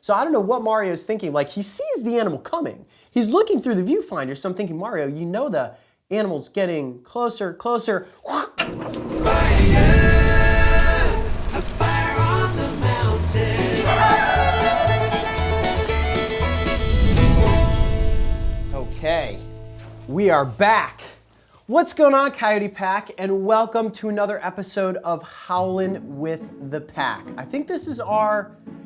So I don't know what Mario's thinking. Like, he sees the animal coming. He's looking through the viewfinder, so I'm thinking, Mario, you know the animal's getting closer, closer. Fire! A fire on the mountain. Okay, we are back. What's going on, Coyote Pack, and welcome to another episode of Howlin' with the Pack. I think this is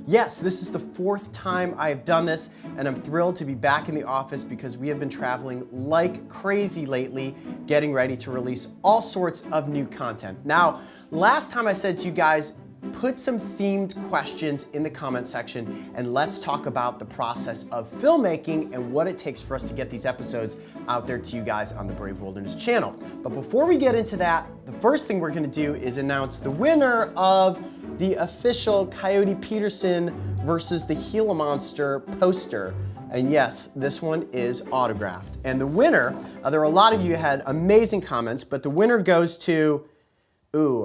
this is the fourth time I've done this, and I'm thrilled to be back in the office because we have been traveling like crazy lately, getting ready to release all sorts of new content. Now, last time I said to you guys, put some themed questions in the comment section and let's talk about the process of filmmaking and what it takes for us to get these episodes out there to you guys on the Brave Wilderness channel. But before we get into that, the first thing we're gonna do is announce the winner of the official Coyote Peterson versus the Gila Monster poster. And yes, this one is autographed. And the winner, there are a lot of you who had amazing comments, but the winner goes to,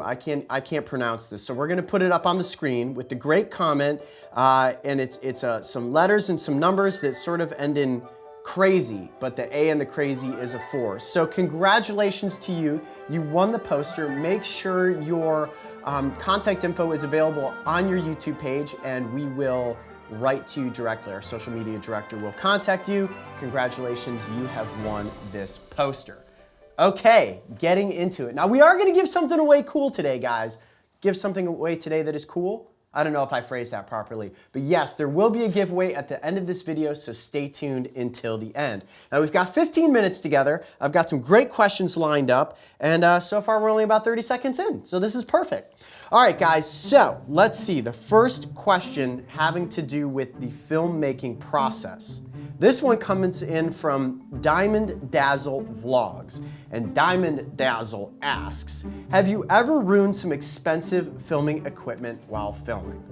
I can't pronounce this. So we're gonna put it up on the screen with the great comment, and it's some letters and some numbers that sort of end in crazy, but the A in the crazy is a 4. So congratulations to you. You won the poster. Make sure your contact info is available on your YouTube page, and we will write to you directly. Our social media director will contact you. Congratulations, you have won this poster. Okay, getting into it. Now, we are gonna give something away cool today, guys. Give something away today that is cool. I don't know if I phrased that properly, but yes, there will be a giveaway at the end of this video, so stay tuned until the end. Now, we've got 15 minutes together. I've got some great questions lined up, and so far we're only about 30 seconds in, so this is perfect. All right, guys, so let's see. The first question having to do with the filmmaking process. This one comes in from Diamond Dazzle Vlogs, and Diamond Dazzle asks, have you ever ruined some expensive filming equipment while filming?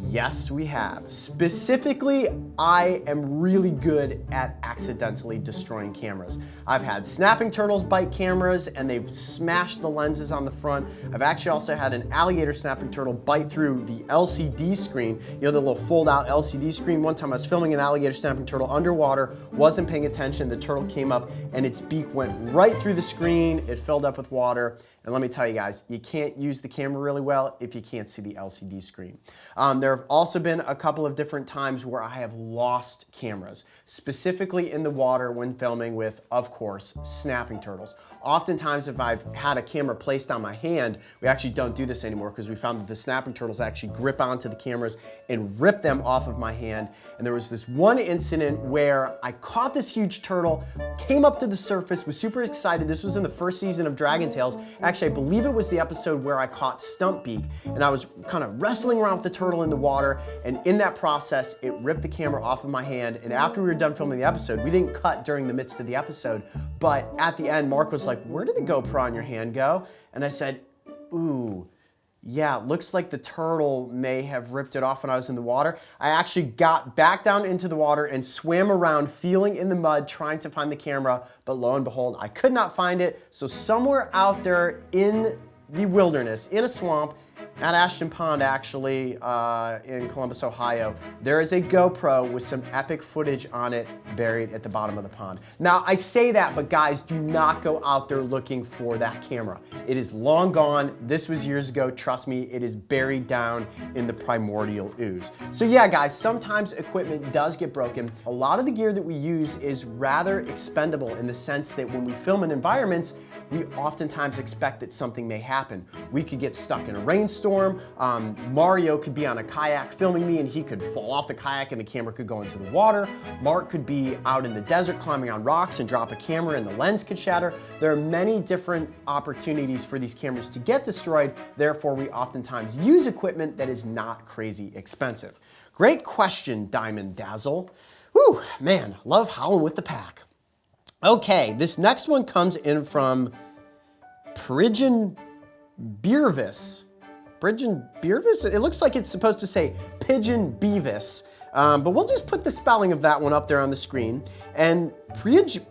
Yes, we have. Specifically, I am really good at accidentally destroying cameras. I've had snapping turtles bite cameras and they've smashed the lenses on the front. I've actually also had an alligator snapping turtle bite through the LCD screen, you know, the little fold out LCD screen. One time I was filming an alligator snapping turtle underwater, wasn't paying attention, the turtle came up and its beak went right through the screen, it filled up with water. And let me tell you guys, you can't use the camera really well if you can't see the LCD screen. There have also been a couple of different times where I have lost cameras, specifically in the water when filming with, of course, snapping turtles. Oftentimes, if I've had a camera placed on my hand, we actually don't do this anymore because we found that the snapping turtles actually grip onto the cameras and rip them off of my hand. And there was this one incident where I caught this huge turtle, came up to the surface, was super excited. This was in the first season of Dragon Tales. Actually, I believe it was the episode where I caught Stumpbeak, and I was kind of wrestling around with the turtle in the water, and in that process, it ripped the camera off of my hand, and after we were done filming the episode, we didn't cut during the midst of the episode, but at the end, Mark was like, where did the GoPro on your hand go? And I said, ooh, yeah, it looks like the turtle may have ripped it off when I was in the water. I actually got back down into the water and swam around feeling in the mud, trying to find the camera, but lo and behold, I could not find it. So somewhere out there in the wilderness, in a swamp, at Ashton Pond, actually, in Columbus, Ohio, there is a GoPro with some epic footage on it buried at the bottom of the pond. Now, I say that, but guys, do not go out there looking for that camera. It is long gone. This was years ago. Trust me, it is buried down in the primordial ooze. So yeah, guys, sometimes equipment does get broken. A lot of the gear that we use is rather expendable in the sense that when we film in environments, we oftentimes expect that something may happen. We could get stuck in a rainstorm. Mario could be on a kayak filming me and he could fall off the kayak and the camera could go into the water. Mark could be out in the desert climbing on rocks and drop a camera and the lens could shatter. There are many different opportunities for these cameras to get destroyed. Therefore, we oftentimes use equipment that is not crazy expensive. Great question, Diamond Dazzle. Whew, man, love howling with the pack. Okay, this next one comes in from Pigeon Beervis. Pigeon Beervis? It looks like it's supposed to say Pigeon Beavis, but we'll just put the spelling of that one up there on the screen. And Prigion?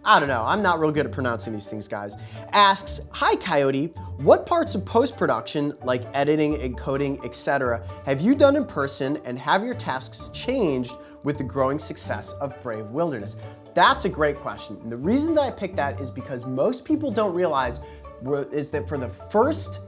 I don't know, I'm not real good at pronouncing these things, guys, asks, "Hi Coyote, what parts of post-production, like editing, encoding, etc., have you done in person, and have your tasks changed with the growing success of Brave Wilderness?" That's a great question. And the reason that I picked that is because most people don't realize is that for the first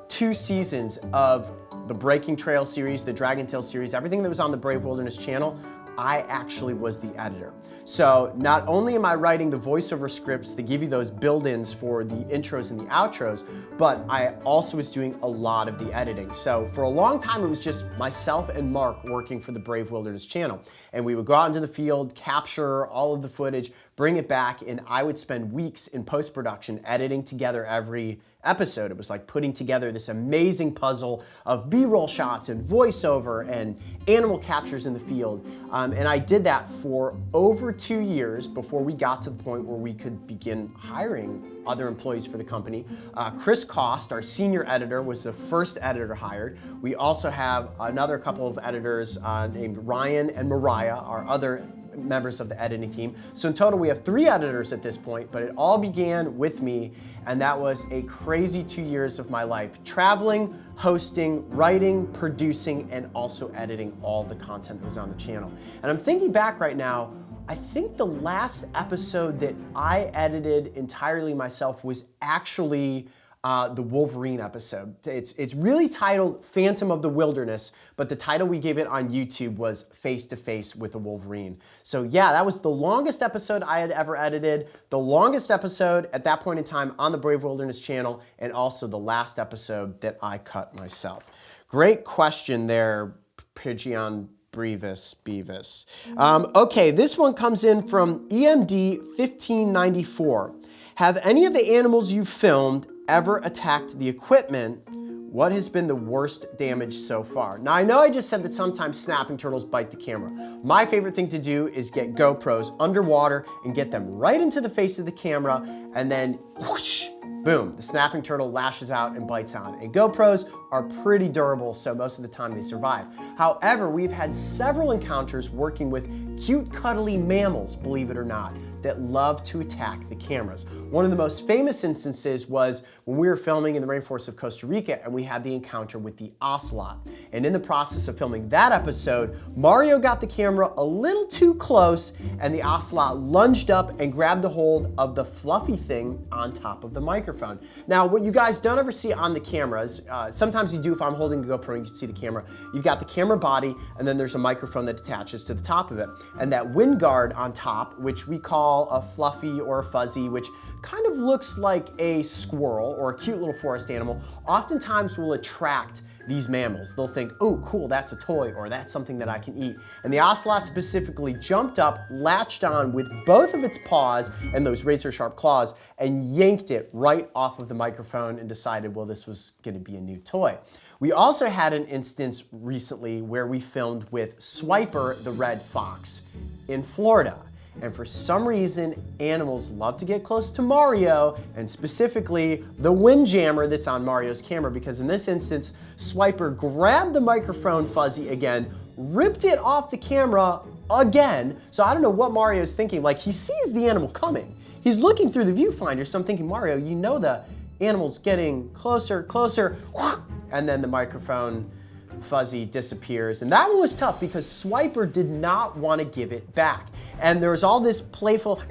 2 seasons of the Breaking Trail series, the Dragon Tail series, everything that was on the Brave Wilderness channel, I actually was the editor. So not only am I writing the voiceover scripts that give you those build-ins for the intros and the outros, but I also was doing a lot of the editing. So for a long time, it was just myself and Mark working for the Brave Wilderness channel. And we would go out into the field, capture all of the footage, bring it back, and I would spend weeks in post-production editing together every episode. It was like putting together this amazing puzzle of B-roll shots and voiceover and animal captures in the field. And I did that for over 2 years before we got to the point where we could begin hiring other employees for the company. Chris Cost, our senior editor, was the first editor hired. We also have another couple of editors named Ryan and Mariah, our other members of the editing team. So in total, we have 3 editors at this point, but it all began with me, and that was a crazy 2 years of my life. Traveling, hosting, writing, producing, and also editing all the content that was on the channel. And I'm thinking back right now, I think the last episode that I edited entirely myself was actually the Wolverine episode. It's really titled Phantom of the Wilderness, but the title we gave it on YouTube was Face to Face with a Wolverine. So yeah, that was the longest episode I had ever edited, the longest episode at that point in time on the Brave Wilderness channel, and also the last episode that I cut myself. Great question there, Pigeon Beavis. Okay, this one comes in from EMD 1594. Have any of the animals you filmed ever attacked the equipment? What has been the worst damage so far? Now, I know I just said that sometimes snapping turtles bite the camera. My favorite thing to do is get GoPros underwater and get them right into the face of the camera, and then whoosh, boom, the snapping turtle lashes out and bites on it. And GoPros are pretty durable, so most of the time they survive. However, we've had several encounters working with cute, cuddly mammals, believe it or not, that love to attack the cameras. One of the most famous instances was when we were filming in the rainforest of Costa Rica and we had the encounter with the ocelot. And in the process of filming that episode, Mario got the camera a little too close and the ocelot lunged up and grabbed a hold of the fluffy thing on top of the microphone. Now, what you guys don't ever see on the cameras, sometimes you do if I'm holding the GoPro and you can see the camera, you've got the camera body and then there's a microphone that attaches to the top of it. And that wind guard on top, which we call a fluffy or a fuzzy, which kind of looks like a squirrel or a cute little forest animal, oftentimes will attract these mammals. They'll think, oh, cool, that's a toy, or that's something that I can eat. And the ocelot specifically jumped up, latched on with both of its paws and those razor sharp claws, and yanked it right off of the microphone and decided, well, this was gonna be a new toy. We also had an instance recently where we filmed with Swiper the red fox in Florida. And for some reason, animals love to get close to Mario, and specifically the windjammer that's on Mario's camera, because in this instance, Swiper grabbed the microphone fuzzy again, ripped it off the camera again. So I don't know what Mario's thinking. Like, he sees the animal coming. He's looking through the viewfinder, so I'm thinking, Mario, you know the animal's getting closer, closer, and then the microphone fuzzy disappears. And that one was tough because Swiper did not want to give it back. And there was all this playful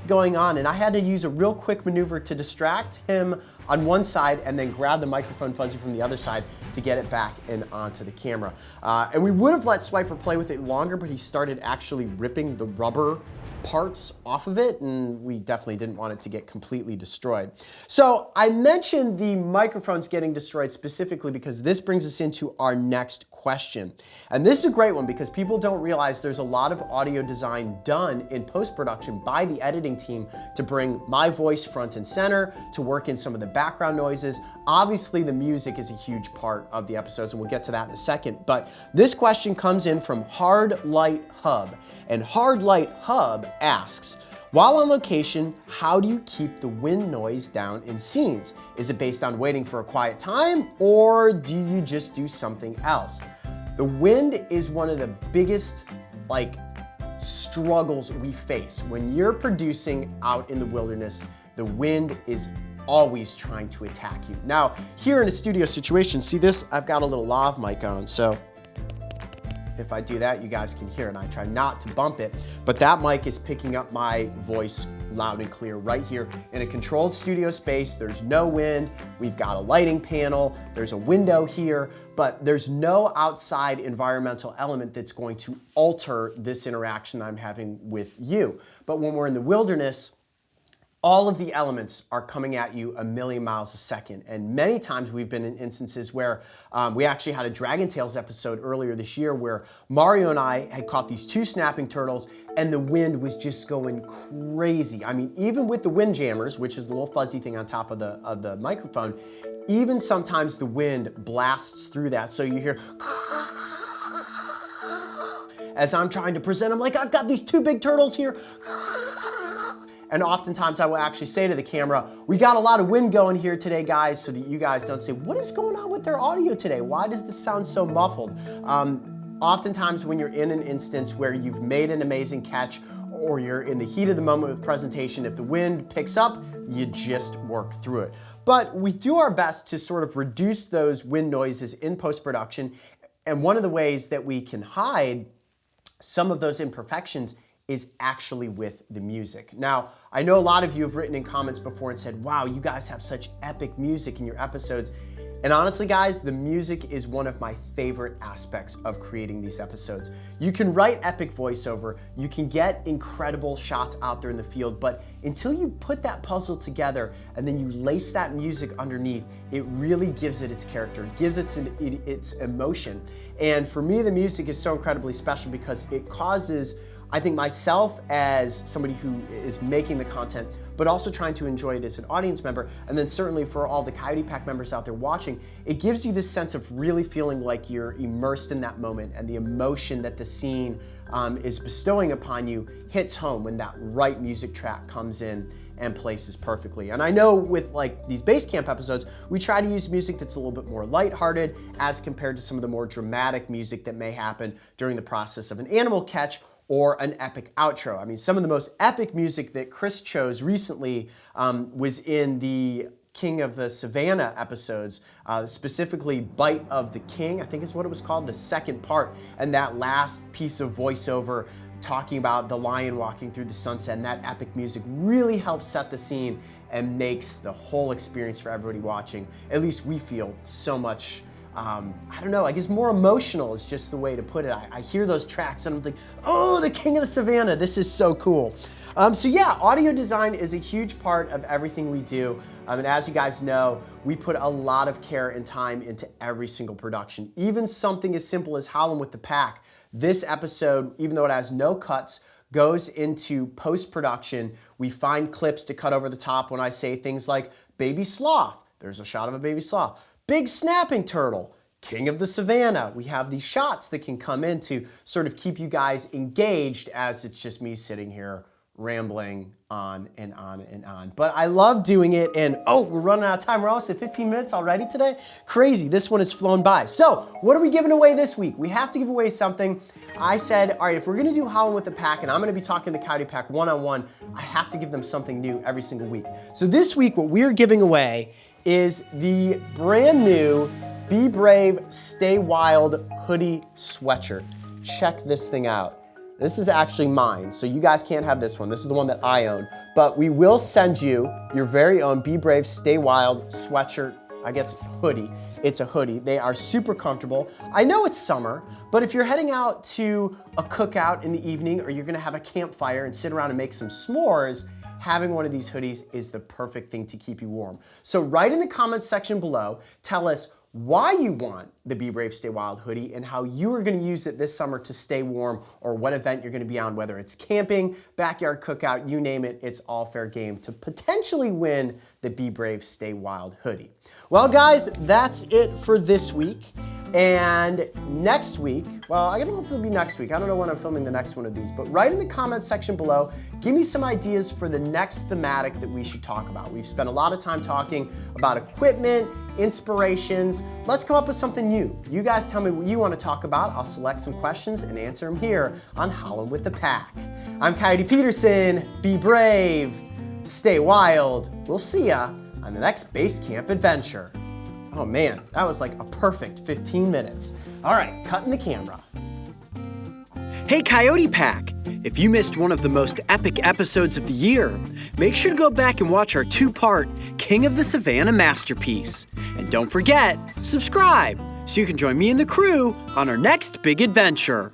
going on, and I had to use a real quick maneuver to distract him on one side and then grab the microphone fuzzy from the other side to get it back and onto the camera. And we would have let Swiper play with it longer, but he started actually ripping the rubber parts off of it, and we definitely didn't want it to get completely destroyed. So I mentioned the microphones getting destroyed specifically because this brings us into our next question. And this is a great one because people don't realize there's a lot of audio design done in post-production by the editing team to bring my voice front and center, to work in some of the background noises. Obviously, the music is a huge part of the episodes, and we'll get to that in a second. But this question comes in from Hard Light Hub. And Hard Light Hub asks, while on location, how do you keep the wind noise down in scenes? Is it based on waiting for a quiet time, or do you just do something else? The wind is one of the biggest, struggles we face. When you're producing out in the wilderness, the wind is always trying to attack you. Now, here in a studio situation, see this? I've got a little lav mic on, so if I do that, you guys can hear it. I try not to bump it, but that mic is picking up my voice loud and clear right here in a controlled studio space. There's no wind. We've got a lighting panel. There's a window here, but there's no outside environmental element that's going to alter this interaction that I'm having with you. But when we're in the wilderness, all of the elements are coming at you a million miles a second. And many times we've been in instances where we actually had a Dragon Tales episode earlier this year where Mario and I had caught these 2 snapping turtles and the wind was just going crazy. I mean, even with the wind jammers, which is the little fuzzy thing on top of the microphone, even sometimes the wind blasts through that. So you hear, as I'm trying to present, I'm like, I've got these 2 big turtles here. And oftentimes I will actually say to the camera, we got a lot of wind going here today, guys, so that you guys don't say, what is going on with their audio today? Why does this sound so muffled? Oftentimes when you're in an instance where you've made an amazing catch or you're in the heat of the moment with presentation, if the wind picks up, you just work through it. But we do our best to sort of reduce those wind noises in post-production. And one of the ways that we can hide some of those imperfections is actually with the music. Now, I know a lot of you have written in comments before and said, wow, you guys have such epic music in your episodes. And honestly, guys, the music is one of my favorite aspects of creating these episodes. You can write epic voiceover, you can get incredible shots out there in the field, but until you put that puzzle together and then you lace that music underneath, it really gives it its character, gives it its emotion. And for me, the music is so incredibly special because it causes, I think, myself as somebody who is making the content, but also trying to enjoy it as an audience member, and then certainly for all the Coyote Pack members out there watching, it gives you this sense of really feeling like you're immersed in that moment, and the emotion that the scene is bestowing upon you hits home when that right music track comes in and places perfectly. And I know with like these base camp episodes, we try to use music that's a little bit more lighthearted as compared to some of the more dramatic music that may happen during the process of an animal catch or an epic outro. I mean, some of the most epic music that Chris chose recently was in the King of the Savannah episodes, specifically Bite of the King, I think is what it was called, the second part, and that last piece of voiceover talking about the lion walking through the sunset, and that epic music really helps set the scene and makes the whole experience for everybody watching, at least we feel, so much I don't know, I guess more emotional is just the way to put it. I hear those tracks and I'm like, oh, the King of the Savannah, this is so cool. So yeah, audio design is a huge part of everything we do. And as you guys know, we put a lot of care and time into every single production. Even something as simple as Howlin' with the Pack. This episode, even though it has no cuts, goes into post-production. We find clips to cut over the top when I say things like baby sloth. There's a shot of a baby sloth. Big snapping turtle, King of the Savannah. We have these shots that can come in to sort of keep you guys engaged as it's just me sitting here rambling on and on and on. But I love doing it, and oh, we're running out of time. We're almost at 15 minutes already today. Crazy, this one has flown by. So what are we giving away this week? We have to give away something. I said, all right, if we're gonna do Howlin' with the Pack, and I'm gonna be talking to the Coyote Pack one-on-one, I have to give them something new every single week. So this week, what we're giving away is the brand new Be Brave, Stay Wild hoodie sweatshirt. Check this thing out. This is actually mine, so you guys can't have this one. This is the one that I own. But we will send you your very own Be Brave, Stay Wild sweatshirt, I guess hoodie. It's a hoodie. They are super comfortable. I know it's summer, but if you're heading out to a cookout in the evening or you're gonna have a campfire and sit around and make some s'mores, having one of these hoodies is the perfect thing to keep you warm. So write in the comments section below, tell us why you want the Be Brave, Stay Wild hoodie and how you are gonna use it this summer to stay warm, or what event you're gonna be on, whether it's camping, backyard cookout, you name it, it's all fair game to potentially win the Be Brave, Stay Wild hoodie. Well guys, that's it for this week. And next week, well, I don't know if it'll be next week. I don't know when I'm filming the next one of these, but write in the comments section below, give me some ideas for the next thematic that we should talk about. We've spent a lot of time talking about equipment, inspirations. Let's come up with something new. You guys tell me what you want to talk about. I'll select some questions and answer them here on Howlin' with the Pack. I'm Coyote Peterson. Be brave, stay wild. We'll see ya on the next base camp adventure. Oh man, that was like a perfect 15 minutes. All right, cutting the camera. Hey Coyote Pack! If you missed one of the most epic episodes of the year, make sure to go back and watch our 2-part King of the Savannah masterpiece. And don't forget, subscribe so you can join me and the crew on our next big adventure.